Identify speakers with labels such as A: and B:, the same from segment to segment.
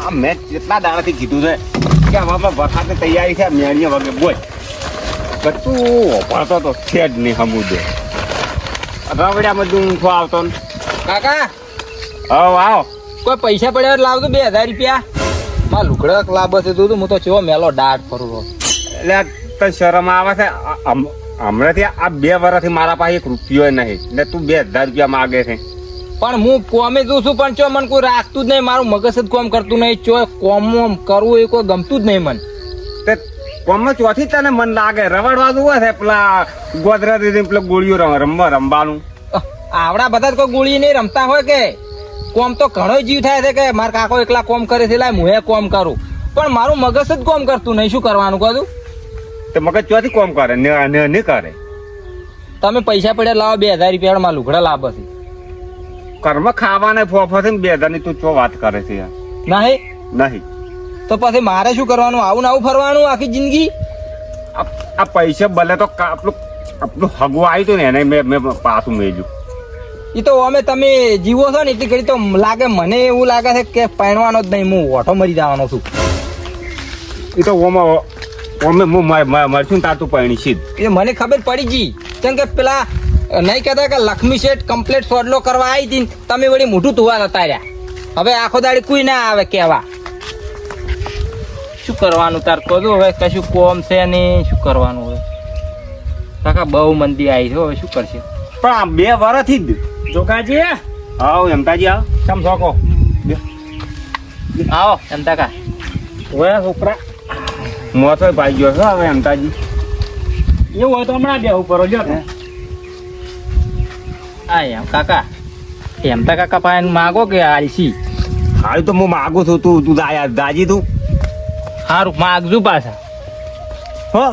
A: આ મેં કેટલા દાડાથી કીધું છે કે આમાં વરસાદની તૈયારી છે મેળીએ વગર બોલ બધું પડતો તો છે જ નહીં સમુદ્ર રવડિયામાં જ ઊંઘો આવતો ને
B: કાકા
A: હવ આવો
B: કોઈ પૈસા પડ્યા હોય લાવજો 2000 રૂપિયા માં લુકડક લાભ છે તું હું તો ચેવો મેલો દાટ ફરું છું.
A: એટલે તો શરમ આવે છે હમણાંથી આ 2 વર્ષથી મારા પાસે 1 રૂપિયો નહીં એટલે તું 2000 રૂપિયા માગે છે.
B: પણ હું કોમે જોઉં છું પણ ચો મને કોઈ રાખતું જ નહીં, મારું મગજ જ કોમ કરતું નહીં, ચો કોમ કરવું એ કોઈ ગમતું જ નહીં મને.
A: તે કોમમાં ચોથી તને મન લાગે રવડવાનું હોય છે પેલા ગોદરા દીધી પેલા ગોળીઓ રમવાનું
B: આવડા બધા કોઈ ગોળી નહીં રમતા હોય કે કોમ તો ઘણો જીવ થાય છે કે મારા કાકો એકલા કોમ કરે છે લાય હું કોમ કરું, પણ મારું મગજ જ કોમ કરતું નહીં. શું કરવાનું કહું?
A: તે મગજ ચોથી કોમ કરે નહીં કરે.
B: તમે પૈસા પડ્યા લાવો 2000 રૂપિયા માં લુગડા લાભ છે
A: કર્મ ખાવાને ફોફો છે ને 2000 ની તું ચો વાત કરે છે યાર.
B: નહીં
A: નહીં
B: તો પછી મારે શું કરવાનું? આવું ને આવું ફરવાનું આખી જિંદગી?
A: આ પૈસા ભલે તો આપણું હગવું આવ્યું હતું ને એને મેં પાછું મેલ્યું.
B: એ તો અમે તમે જીવો છો ને એટલી ઘડી તો લાગે મને એવું લાગે છે કે પહેણવાનો જ નહીં, હું ઓઠો મરી જવાનો છું.
A: એ તો મરશું તાર તું પૈણી સીધ
B: એ મને ખબર પડી ગઈ કેમ કે પેલા નહીં કહેતા કે લક્ષ્મી શેઠ કમ્પ્લીટ સોડલો કરવા આવી હતી તમે વળી મોઢું ધોવા જતા રહ્યા. હવે આખો દાડી કોઈ ના આવે કેવા. શું કરવાનું તાર કહો હવે કશું કોમ છે નહીં શું કરવાનું હવે કાકા બહુ મંદી આવી છે હવે શું કરશે?
A: પણ આ 2 વર્ષથી જ
B: જોગાજી
A: આવો એમતાજી આવો
B: સમ શોકો આવો એમ કાકા
C: ઓય છોકરા
A: મોતો પાઈ ગયો છો હવે એમતાજી.
C: એવું હોય તો હમણાં બે ઉપર જો
B: આ એમ કાકા એમ કાકા પાસે માગો કે આલસી
A: હાલ તો હું માગું છું તું દાજી તું
B: સારું માગજો પાછા
A: હો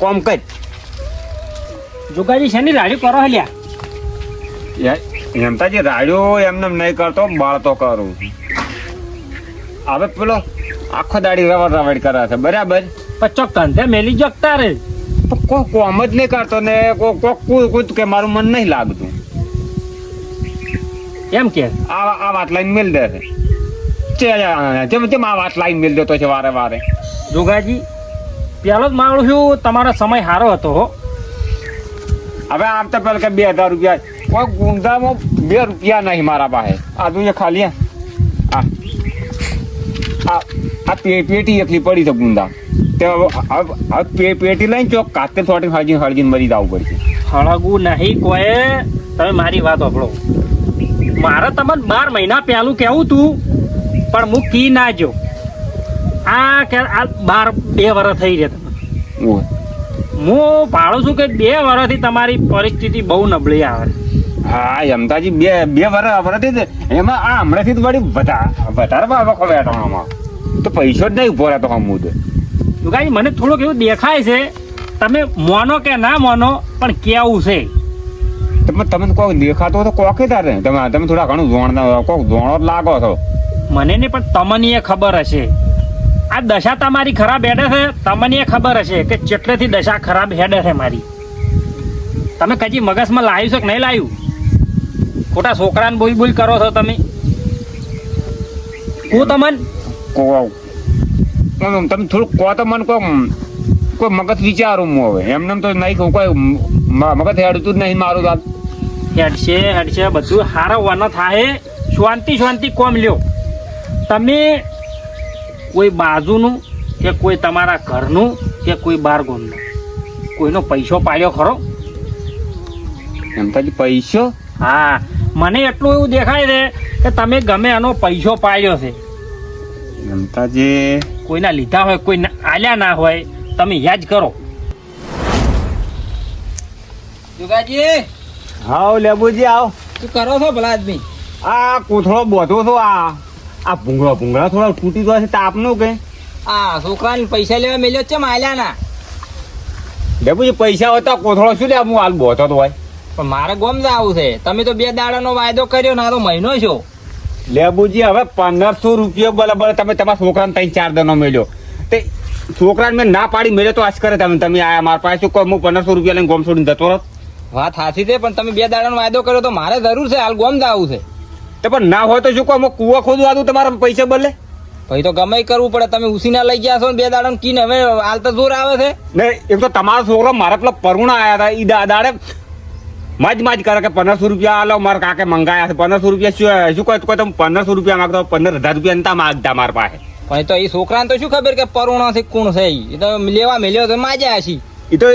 A: કોમ કર
C: જોગાજી શેની રાડી કરો હલ્યા
A: એમતાજી રાડ્યો એમને નહીં કરતો બાળતો કરું. હવે પેલો આખો દાડી રવડ કરે છે બરાબર
C: પચો કંધે મેલી જગતા રે
A: તો કોમ જ નહીં કરતો ને કોઈ કે મારું મન નહીં લાગતું
C: એમ કે
A: આ વાત લાઈન મેલ દે છે જેમ આ વાત લાઈન મેલ દેતો છે વારે વારે.
C: જોગાજી પેલો જ માગું છું તમારો સમય સારો હતો હો.
A: હવે આવતા પેલા કે 2000 રૂપિયા કોઈ ગુંદામાં 2 રૂપિયા નહીં મારા પાસે. આ તું ખાલી આ પેટી એકલી પડી છે ગુંદા તે પેટી લઈને ચોક કાતે થોડી હળજીને મરી જવું પડશે.
C: હળગું નહીં કોઈ તમે મારી વાત સાંભળો. મારે તમને 12 મહિના પહેલું કેવું તું પણ હું કી ના જો આ 2 વર્ષ થઈ રહ્યા તમે. હું ભાડું છું કે 2 વર્ષથી તમારી પરિસ્થિતિ બહુ નબળી આવે.
A: હા એમતાજી 2 વર્ષથી એમાં આ હમણાંથી જ વળી વધારે વખો બેઠવામાં તો પૈસો જ નહીં ઉભો રહેતો હમુદ.
C: જોગાજી મને થોડુંક એવું દેખાય છે તમે મોનો કે ના મોનો પણ કેવું છે
A: તમને કોઈ દેખાતો તો કોકે તારે તમે થોડા ઘણું કોક જોણો જ લાગો છો.
C: મને નહીં પણ તમને એ ખબર હશે આ દશા તમારી ખરાબ હેડે છે. તમને એ ખબર હશે કે કેટલેથી દશા ખરાબ હેડે છે મારી. તમે કજી મગજમાં લાવ્યું છે કે નહીં લાવ્યું? ખોટા છોકરાને બોલ કરો છો તમે. હું તમને
A: તમે થોડુંક કહો તો મને કોઈ મગજ વિચારું હું હવે એમને તો નહીં કોઈ મગજ હેડતું જ નહીં મારું વાત.
C: હેડશે બધું હારા વન થાય. શાંતિ કોમ લ્યો. તમે કોઈ બાજુનું કે કોઈ તમારા ઘરનું કે કોઈ બાર ગામનું કોઈનો પૈસો પાડ્યો ખરો?
A: એમતાજી પૈસો?
C: હા મને એટલું એવું દેખાય છે કે તમે ગમે એનો પૈસો પાડ્યો છે.
A: એમતાજી
C: કોઈના લીધા હોય કોઈ આલ્યા ના હોય તમે યાદ કરો.
B: જોગાજી
A: હાવ લેબુજી આવ.
B: શું કરો છો ભલા આદમી?
A: આ કોથળો બોધો છો આ ભૂંગળા થોડા તૂટી ગયો છે તાપનું કે
B: આ છોકરાને પૈસા લેવા મેલ્યો છે આલ્યા ના.
A: લેબુજી પૈસા હોતા કોથળો શું લે હું હાલ બોધો તો હોય
B: પણ મારે ગોમ આવું છે. તમે તો 2 દાડાનો વાયદો કર્યો ના તો મહિનો છો.
A: લેબુજી હવે 1500 રૂપિયા બરાબર તમે તમારા છોકરાને 3-4 દનો મેલ્યો તે છોકરાને મેં ના પાડી મેળ્યો તો આજ કરે તમે આયા મારા પાસે શું હું 1500 રૂપિયા લઈને ગોમ છોડીને જતો રહો.
B: વાત સાચી છે પણ તમે 2 દાડાનો વાયદો કર્યો તો મારે જરૂર છે હાલ ગોમ આવું છે.
A: તો પણ ના હોય તો શું કહો અમુક કૂવો ખોદવા દઉં તમારા પૈસા બદલે
B: ભાઈ તો ગમે ઈ કરવું પડે. તમે ઉસીના લઈ ગયા છો ને 2 દાડા કીને હવે હાલ તો જોર આવે છે.
A: ને એક તો તમારો છોકરો મારા પેલા પરુણા આવ્યા હતા એ દાડે માજ કરે કે 1500 રૂપિયા આલો મારા કાકે મંગાયા છે. 1500 રૂપિયા શું કહો તમે 1500 રૂપિયા માગતો 15000 રૂપિયા નતા માગતા મારા પાસે.
B: પણ તો એ છોકરાને તો શું ખબર કે પરુણો છે કોણ છે ઈ? એ તો લેવા મેલ્યો તો માજ્યા હશી.
A: એ તો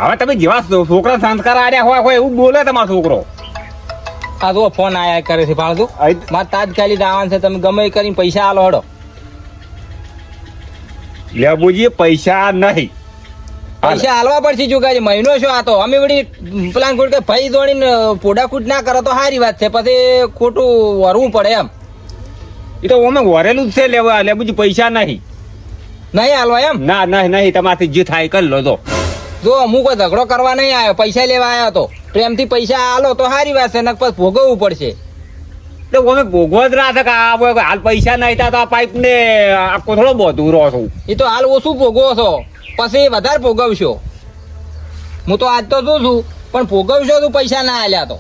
A: હવે તમે જેવા છોકરા સંસ્કાર આર્યા હોય એવું બોલે તમારો છોકરો.
B: આ જો ફોન આયા કરે છે ફાળતું. મારે તાત્કાલિક આવવાનું છે, તમે ગમે ઈ કરીને પૈસા આલો હડો.
A: લેબુજી પૈસા નહીં,
B: પૈસા હાલવા પડશે જોગાજી. મહિનો શું આ તો અમે વળી પ્લાન ખોટ કે ભાઈ દોડીને પોડાકૂટ ના કરો તો સારી વાત છે, પછી ખોટું વરવું પડે એમ.
A: એ તો અમે વરેલું જ છે લેબુજી પૈસા નહીં.
B: નહીં હાલવા એમ?
A: ના નહીં તમારથી જે થાય કરી લો તો.
B: જો હું કોઈ ઝઘડો કરવા નહીં આવ્યો, પૈસા લેવા આવ્યો તો. પ્રેમથી પૈસા આલો તો સારી વાત છે, નક પછી ભોગવવું પડશે.
A: એટલે અમે ભોગવો જ ના કે હાલ પૈસા નહીં તો આ પાઇપ ને આખો થોડો બધું રહો છું.
B: એ તો હાલ ઓછું ભોગવો છો, પછી વધારે ભોગવશો. હું તો આજ તો જોઉં છું, પણ ભોગવશો તું પૈસા ના આલ્યા તો.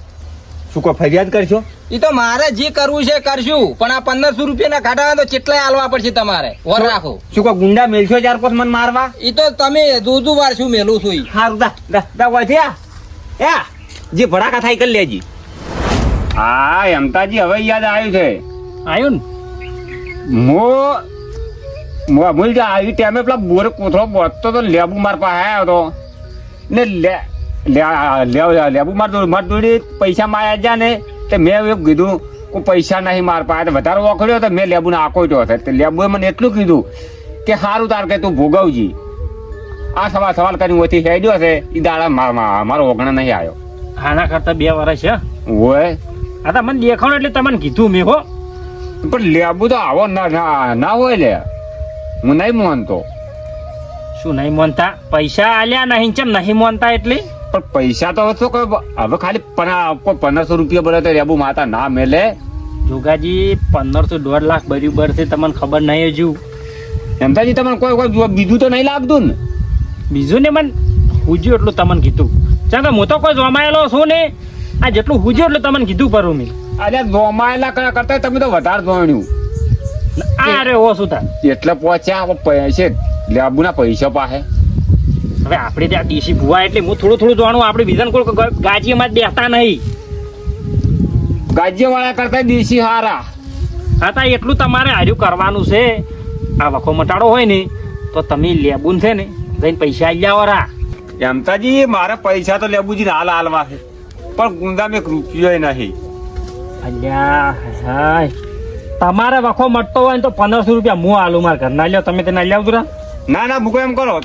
A: શું કોઈ ફરિયાદ કરશો?
B: એ તો મારે જે કરવું છે કરશું, પણ આ 1500 રૂપિયા કાઢવા તો કેટલાય હાલવા પડશે તમારે. વર રાખો. શું
A: કોઈ ગુંડા મેલશો 4-5 મને મારવા?
B: એ તો તમે દૂધું વાર શું મેલું છું.
A: સારું જે ભડાકા થાય કરી લેજી. હા એમતાજી હવે યાદ આવ્યું છે.
C: આવ્યું
A: ને અમૂલ જે આવી ટાઈમે પેલા બોરે કોથળો બોતતો તો લેબુ માર પાસે આવ્યો હતો ને લેબુ માર દોડી પૈસા માર્યા જા ને તે મેં એવું કીધું કે પૈસા નહીં માર પાસે વધારે વખડ્યો તો મેં લેબુને આકોટ્યો હતો. લેબુએ મને એટલું કીધું કે સારું તાર કે તું ભોગવજી. આ સવાલ કરીને ઓછી હેડ્યો છે એ દાડા મારો ઓગણા નહીં આવ્યો.
C: આના કરતા 2 વર્ષ છે
A: હોય.
C: આ તો મને દેખાણું એટલે તમને કીધું મેં હો.
A: પણ લેબુ તો આવો ના હોય લે. હું નહીં માનતો.
C: શું નહીં માનતા? પૈસા આલ્યા નહીં ચમ નહીં માનતા એટલે?
A: પણ પૈસા તો હતો કે હવે ખાલી 1500 રૂપિયા ભરે તો લેબુ માતા ના મેલે.
C: જોગાજી 1500 1.5 લાખ બરાબર છે, તમને ખબર નહીં હજુ.
A: એમતાજી તમને કોઈ બીજું તો નહીં લાગતું ને?
C: બીજું ને મને હુજ્યું એટલું તમને કીધું. ચાલ કે હું તો કોઈ જોમાયેલો છું ને, આ જેટલું હુજ્યું એટલું તમને કીધું પરું મેં.
A: અરે જોમાયેલા કરતા તમે તો વધારે જોણ્યું.
C: અરે ઓ શું થાય
A: એટલે પહોંચ્યા પૈસે લેબુના પૈસા પાસે.
C: હવે આપણે ત્યાં દેશી ભુવા એટલે હું થોડું જાણું. આપણે બીજાને કોઈ ગાજીમાં જ બેસતા નહીં.
A: ગાજીયા વાળા કરતા દેશી હારા.
C: હા તા એટલું તમારે હાર્યું કરવાનું છે. આ વખો મટાડો હોય ને તો તમે લેબુન છે ને જઈને પૈસા આવી જાઓ રા.
A: એમતાજી મારે પૈસા તો લેબુજી હાલ હાલવા છે, પણ ગુંદામાં 1 રૂપિયો નહીં.
C: અલ્યા હાય, તમારે વખો મટતો હોય ને તો 1500 રૂપિયા હું આલું મારા ઘર ના લ્યો. તમે તે ના લ્યાવ તું?
A: ના મૂકો એમ કરો,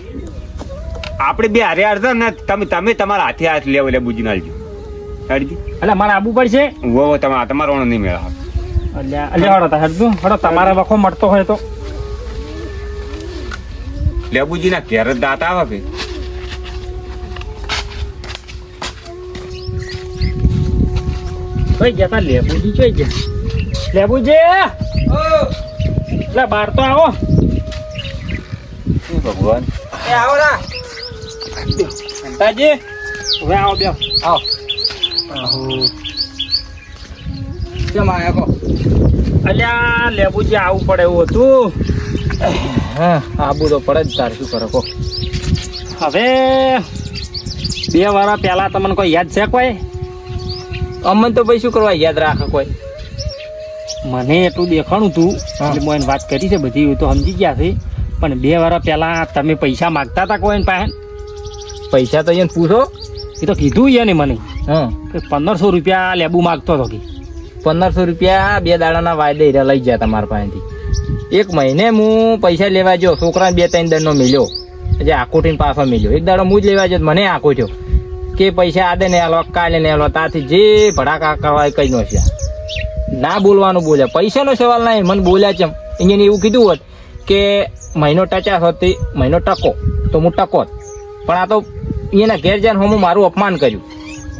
A: આપણે બે હારે હાર ને તમે તમારા હાથે હાથ લેબુજી ના લજો.
C: એટલે મારે આવવું પડશે.
A: તમારો નહીં મેળા.
C: અલ્યા હડો હડો હડો, તમારે વખો મળતો હોય તો
A: લેબુજી ના ઘેર જ દાંત આવે.
C: કઈ ગયા તા લેબુજી? જોઈ ગયા લેબુજી? એટલે બહાર તો આવો.
A: ભગવાન
B: આવો ના
C: અંતાજી, હવે આવો બે આવો.
B: કેમ આયા કો?
C: અલ્યા લેબુજી આવું પડે એવું હતું.
B: હા આબુ તો પડે જ. તાર શું કરે કો?
C: હવે 2 વર્ષ પહેલા તમને કોઈ યાદ છે? કોઈ
B: અમને તો ભાઈ શું કરવા યાદ રાખે કોઈ?
C: મને એટલું દેખાણું તું એટલે હું એને વાત કરી છે બધી તો સમજી ગયા છે. પણ 2 વર્ષ પહેલા તમે પૈસા માગતા હતા કોઈ પાસે?
B: પૈસા તો અહીંયા પૂછો.
C: એ તો કીધું એને મને
B: હા
C: કે 1500 રૂપિયા લેબુ માગતો હતો. કે
B: 1500 રૂપિયા 2 દાડાના વાયદે હીરા લઈ ગયા તમારા પાસેથી. 1 મહિને હું પૈસા લેવા ગયો, છોકરાને 2-3 દંડનો મિલ્યો, જે આકોટીને પાછો મિલ્યો. એક દાડો હું જ લેવા ગયો, મને આકોટ્યો કે પૈસા આદે ને આલો, કાલે ને આલો. ત્યાંથી જે ભડાકા કરવા કઈ નો છે. ના બોલવાનું બોલ્યા, પૈસાનો સવાલ નહીં. મને બોલ્યા ચમ અહીંયા એવું કીધું હોત કે મહિનો ટચાસ હોત તે મહિનો ટકો તો હું ટકો જ. પણ આ તો એના ઘેર જઈને હું મારું અપમાન કર્યું.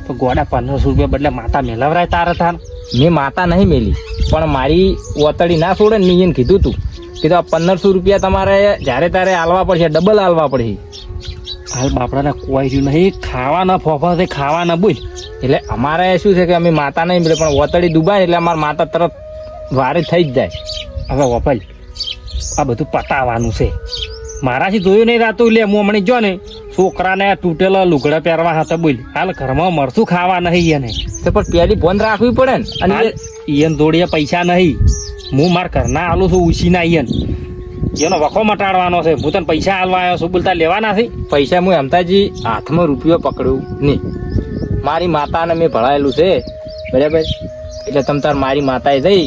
C: તો ગોડા 1500 રૂપિયા બદલે માતા મેલવરાય તારે તાર.
B: મેં માતા નહીં મેલી, પણ મારી ઓતડી ના છોડે ને. મેં એને કીધું તું કે 1500 રૂપિયા તમારે જ્યારે તારે હાલવા પડશે, ડબલ હાલવા પડશે.
C: હાલ બાપડાને કોઈ રહ્યું નહીં. ખાવાના ફોફા છે, ખાવાના બોલ.
B: એટલે અમારે શું છે કે અમે માતા નહીં મળે પણ વતડી દુબાય એટલે અમારે માતા તરત વારે થઈ જ જાય.
C: હવે વફલ આ બધું પતાવવાનું છે. મારાથી જોયું નહીં રાતું લે હું હમણાં જો ને છોકરાને તૂટેલા લુગડા પહેરવા હતા બોલ હાલ ઘરમાં મરચું ખાવા નહીં એને
B: તો પણ પેલી ફોન રાખવી પડે ને. અને
C: હાલ ઈયન જોડીએ પૈસા નહીં. હું માર ઘરના આલું છું ઉછીના ઈયન એનો વખો મટાડવાનો છે. હું તને પૈસા હાલવા આવ્યો છું બોલતા લેવાના છે.
B: પૈસા હું અમતાજી હાથમાં રૂપિયો પકડ્યું નહીં. મારી માતાને મેં ભણાયેલું છે બરાબર. એટલે તમ તાર મારી માતાએ જઈ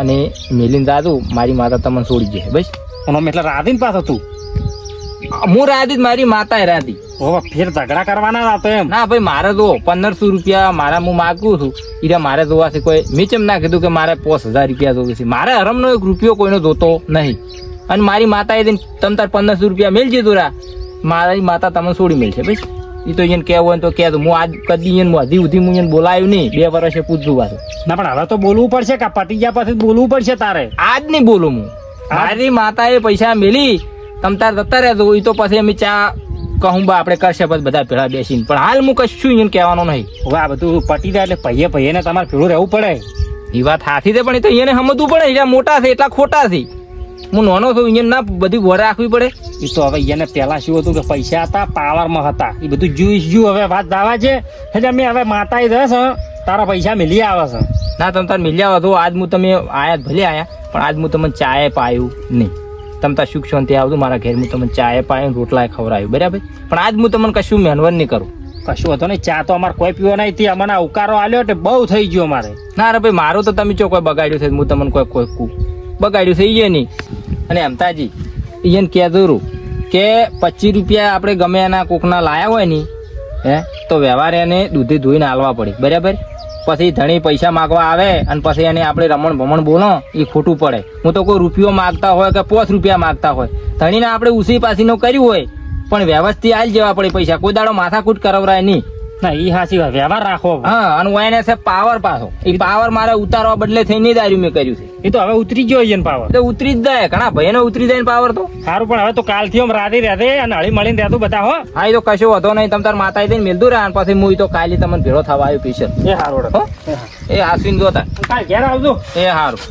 B: અને મેલીને દાદું મારી માતા તમને છોડી જાય બસ.
C: અને અમે એટલે રાધીને પાછો તું
B: હું રાધી જ મારી માતાએ રાધી.
C: હવે ફેર ઝઘડા કરવાના રાતો એમ.
B: ના ભાઈ મારે જો 1500 રૂપિયા મારા હું માગું છું એટલે મારે જોવાથી કોઈ મીચમ ના કીધું કે મારે 5000 રૂપિયા જોવે છે. મારે હરમનો એક રૂપિયો કોઈનો જોતો નહીં. અને મારી માતાએ તમ તાર 1500 રૂપિયા મેળ જીધું રા મારી માતા તમને છોડી મેળશે ભાઈ. એ તો એને કહેવું હોય તો કહેતો. હું આજ કદી એને હજી સુધી હું એને બોલાયું નહીં. 2 વર્ષે પૂછતું પાછું.
C: ના પણ હવે તો બોલવું પડશે કે પટી ગયા પછી બોલવું પડશે તારે.
B: આજ નહીં બોલું હું. મારી માતાએ પૈસા મેલી તમ તાર જતા રહેજો. એ તો પછી અમે ચા કહું બા આપણે કરશે પછી બધા ભેળા બેસીને. પણ હાલ હું કશું એને કહેવાનો નહીં.
C: હવે આ બધું પટી જાય એટલે ભાઈએ ને તમારે ભેળું રહેવું પડે.
B: એ વાત સાચી છે પણ એ તો એને સમજવું પડે. એટલા મોટા છે એટલા ખોટા છે. હું નાનો છું એને ના બધી વર રાખવી પડે.
C: એ તો હવે એને પેલા શું હતું કે પૈસા હતા પાવરમાં હતા એ બધું જોઈશું. હવે વાત દાવા છે એટલે અમે હવે માતા જશ તારા પૈસા મિલી આવે છે.
B: ના તમે તાર મિલ્યા હતો આજ હું તમે આયા ભલે આયા પણ આજ હું તમને ચાય પાયું નહીં. તમે તાર સુખ શાંતિ આવતું મારા ઘેર હું તમને ચાય પાયું રોટલા ખવડાવ્યું બરાબર. પણ આજ હું તમને કશું મહેનવત નહીં કરું.
C: કશું હતો નહીં. ચા તો અમારે કોઈ પીવો નહીં થી અમને અવકારો આલ્યો એટલે બહુ થઈ ગયો અમારે.
B: ના રે ભાઈ મારું તો તમે ચો કોઈ બગાડ્યું છે હું તમને કોઈ બગાડ્યું છે એ નહીં. અને અમતાજી એને કહેતું રહું કે 25 રૂપિયા આપણે ગમે એના કોકના લાયા હોય ને તો વ્યવહાર એને દૂધી ધોઈને હાલવા પડે બરાબર. પછી ધણી પૈસા માગવા આવે અને પછી એને આપણે રમણ ભમણ બોલો એ ખોટું પડે. હું તો કોઈ રૂપિયો માગતા હોય કે 5 રૂપિયા માગતા હોય ધણીને આપણે ઉસી પાસીનો કર્યું હોય પણ વ્યવસ્થિત હાલ જવા પડે પૈસા. કોઈ દાડો માથાકૂટ કરાવરાય નહીં.
C: ના એ હાચી વાત વ્યવહાર રાખો.
B: હા અને એને છે પાવર પાછો. એ પાવર મારે ઉતારવા બદલે થઈને દારૂ મેં કર્યું છે.
C: એ તો હવે ઉતરી ગયો એને પાવર.
B: તો ઉતરી જ જાય ઘણા ભાઈને ઉતરી જાય ને પાવર તો.
C: સારું પણ હવે તો કાલથી આમ રાધી રહે અને હળી મળીને રહેતું બધા હો.
B: હા એ તો કશો વધો નહીં. તમે તાર માતા દઈને મેલતું રહ્યા પછી હું તો કાલે તમને ભેળો થવા આવ્યો પીછે.
C: એ સારું
B: એ હાસીને જોતા
C: કાલ ઘેર આવજો.
B: એ સારું.